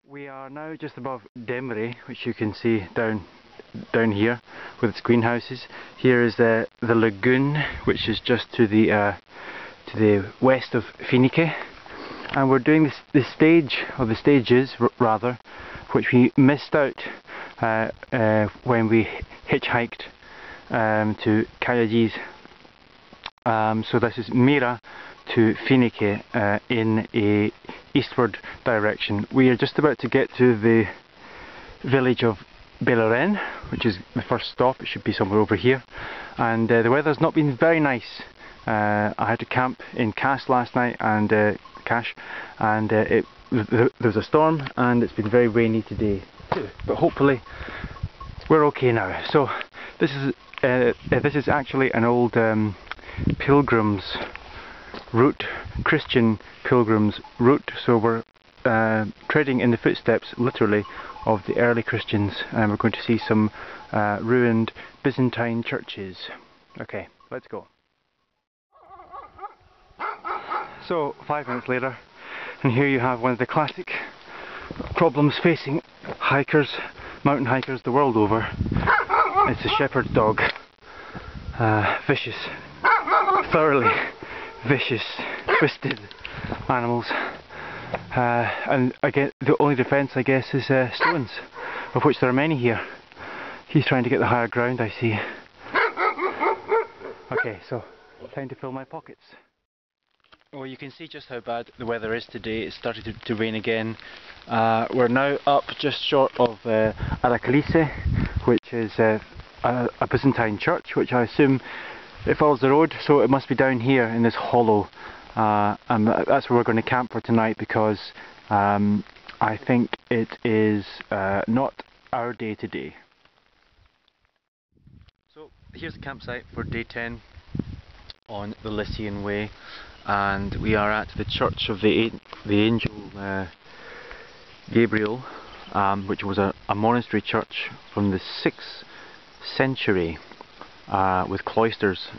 We are now just above Demre, which you can see down here with its greenhouses. Here is the lagoon, which is just to the west of Finike, and we're doing this stage, or the stages rather, which we missed out when we hitchhiked to Kayaji's. So this is Myra to Finike in a eastward direction. We are just about to get to the village of Beleren, which is the first stop. It should be somewhere over here, and the weather's not been very nice. I had to camp in Cash last night, and there was a storm, and it's been very rainy today too. But hopefully we're okay now. So this is actually an old pilgrims route, Christian pilgrims route. So we're treading in the footsteps, literally, of the early Christians, and we're going to see some ruined Byzantine churches. Okay, let's go. So 5 minutes later, and here you have one of the classic problems facing hikers, mountain hikers the world over. It's a shepherd's dog. Vicious, thoroughly vicious, twisted animals. And again, the only defence, I guess, is stones, of which there are many here. He's trying to get the higher ground, I see. Okay, so time to fill my pockets. Well, you can see just how bad the weather is today. It's started to rain again. We're now up just short of Arakalise, which is a Byzantine church, which I assume it follows the road, so it must be down here in this hollow. And that's where we're going to camp for tonight, because I think it is not our day today. So here's the campsite for day 10 on the Lycian Way, and we are at the church of the Angel Gabriel, which was a monastery church from the 6th century with cloisters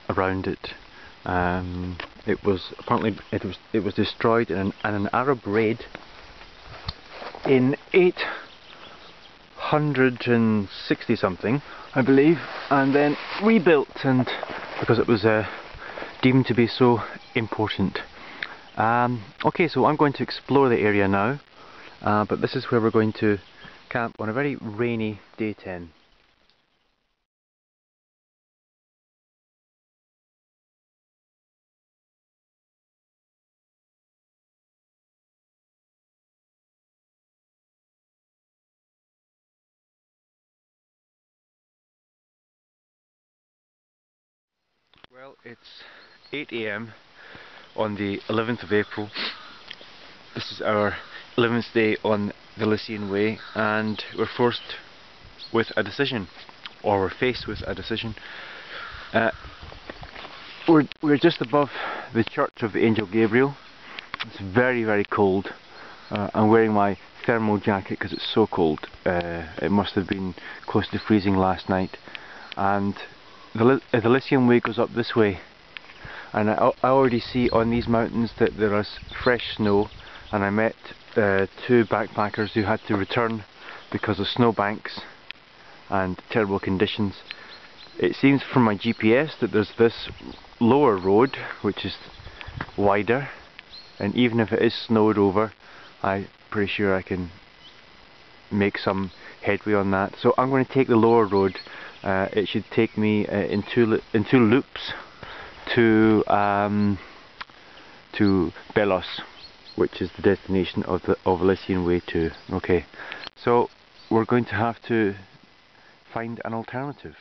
around it. It was destroyed in an Arab raid in 860 something, I believe, and then rebuilt, and because it was deemed to be so important. Okay, so I'm going to explore the area now, but this is where we're going to camp on a very rainy day 10. Well, it's 8 AM on the 11th of April. This is our 11th day on the Lycian Way, and we're forced with a decision, or we're faced with a decision. We're just above the church of the Angel Gabriel. It's very, very cold. I'm wearing my thermal jacket because it's so cold. It must have been close to freezing last night. And the Lycian Way goes up this way, and I already see on these mountains that there is fresh snow, and I met 2 backpackers who had to return because of snowbanks and terrible conditions. It seems from my GPS that there's this lower road which is wider, and even if it is snowed over, I'm pretty sure I can make some headway on that. So I'm going to take the lower road. It should take me in two loops to Belos, which is the destination of the Lycian Way 2. Okay, so we're going to have to find an alternative.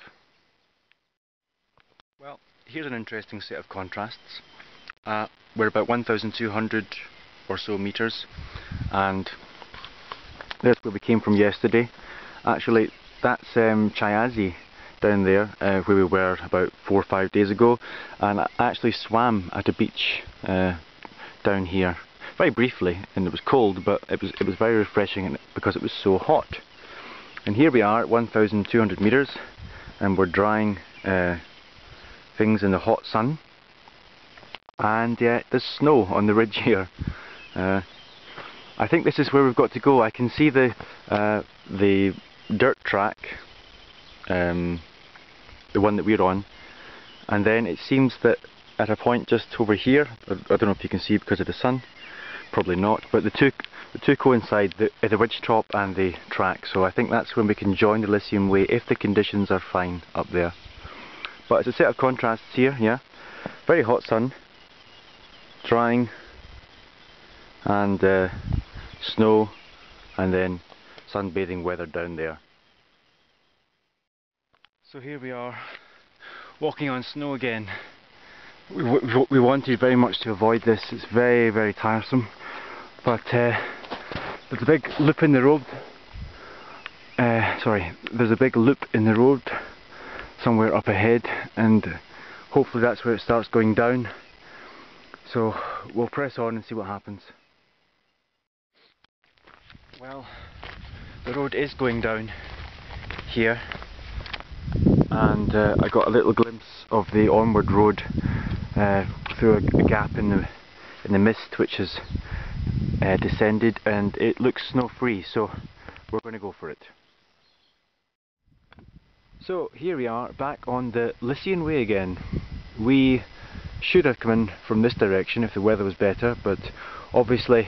Well, here's an interesting set of contrasts. We're about 1,200 or so meters, and that's where we came from yesterday. Actually, that's Chayazi down there, where we were about 4 or 5 days ago, and I actually swam at a beach down here very briefly, and it was cold, but it was very refreshing because it was so hot. And here we are at 1,200 meters, and we're drying things in the hot sun, and there's snow on the ridge here. I think this is where we've got to go. I can see the dirt track, the one that we're on, and then it seems that at a point just over here, I don't know if you can see because of the sun, probably not, but the two coincide, the ridge top and the track, so I think that's when we can join the Lycian Way if the conditions are fine up there. But it's a set of contrasts here, yeah. Very hot sun, drying, and snow, and then sunbathing weather down there. So here we are, walking on snow again. We wanted very much to avoid this. It's very, very tiresome, but there's a big loop in the road. There's a big loop in the road somewhere up ahead, and hopefully that's where it starts going down. So we'll press on and see what happens. Well, the road is going down here, and I got a little glimpse of the onward road through a gap in the mist which has descended, and it looks snow free, so we're going to go for it. So here we are back on the Lycian Way again. We should have come in from this direction if the weather was better, but obviously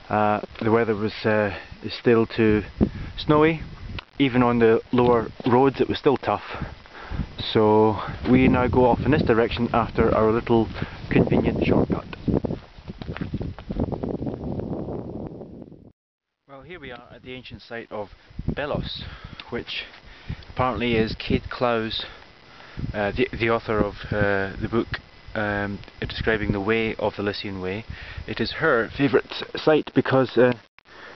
the weather was is still too snowy. Even on the lower roads it was still tough. So we now go off in this direction after our little convenient shortcut. Well, here we are at the ancient site of Belos, which apparently is Kate Clowes, the author of the book describing the way of the Lycian Way. It is her favourite site because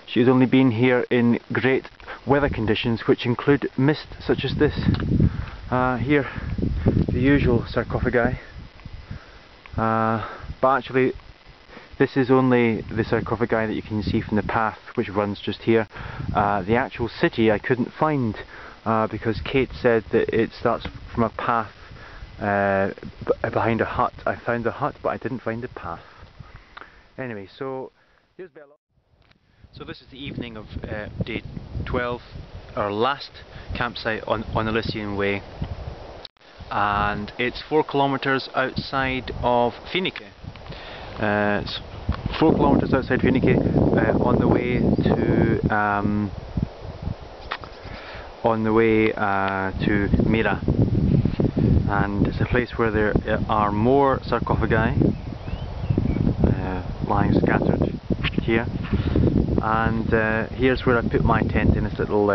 she's only been here in great weather conditions, which include mist such as this. Here, the usual sarcophagi, but actually this is only the sarcophagi that you can see from the path which runs just here. The actual city I couldn't find because Kate said that it starts from a path behind a hut. I found the hut, but I didn't find the path. Anyway, so here's Bella. So this is the evening of day 12, our last campsite on the Lycian Way, and it's 4 kilometers outside of Finike. It's 4 kilometers outside Finike, on the way to Myra, and it's a place where there are more sarcophagi lying scattered here. And here's where I put my tent, in this little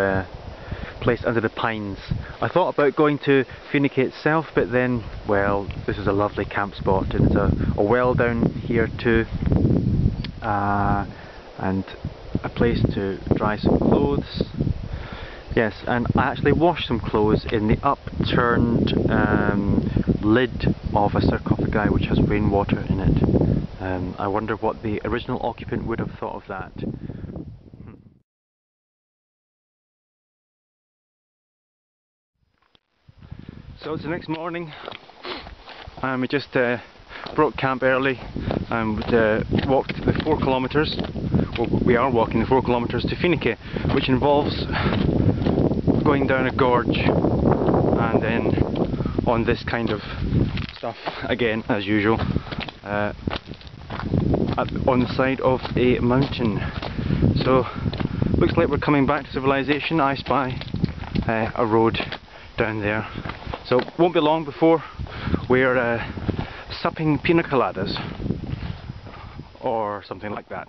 place under the pines. I thought about going to Finike itself, but then, well, this is a lovely camp spot, and there's a well down here too, and a place to dry some clothes. Yes, and I actually washed some clothes in the upturned lid of a sarcophagi which has rainwater in it. I wonder what the original occupant would have thought of that. So it's the next morning, and we just broke camp early and walked the 4 kilometers. Well, we are walking the 4 kilometers to Finike, which involves going down a gorge and then on this kind of stuff again, as usual, on the side of a mountain. So looks like we're coming back to civilization. I spy a road down there. So it won't be long before we're supping pina coladas or something like that.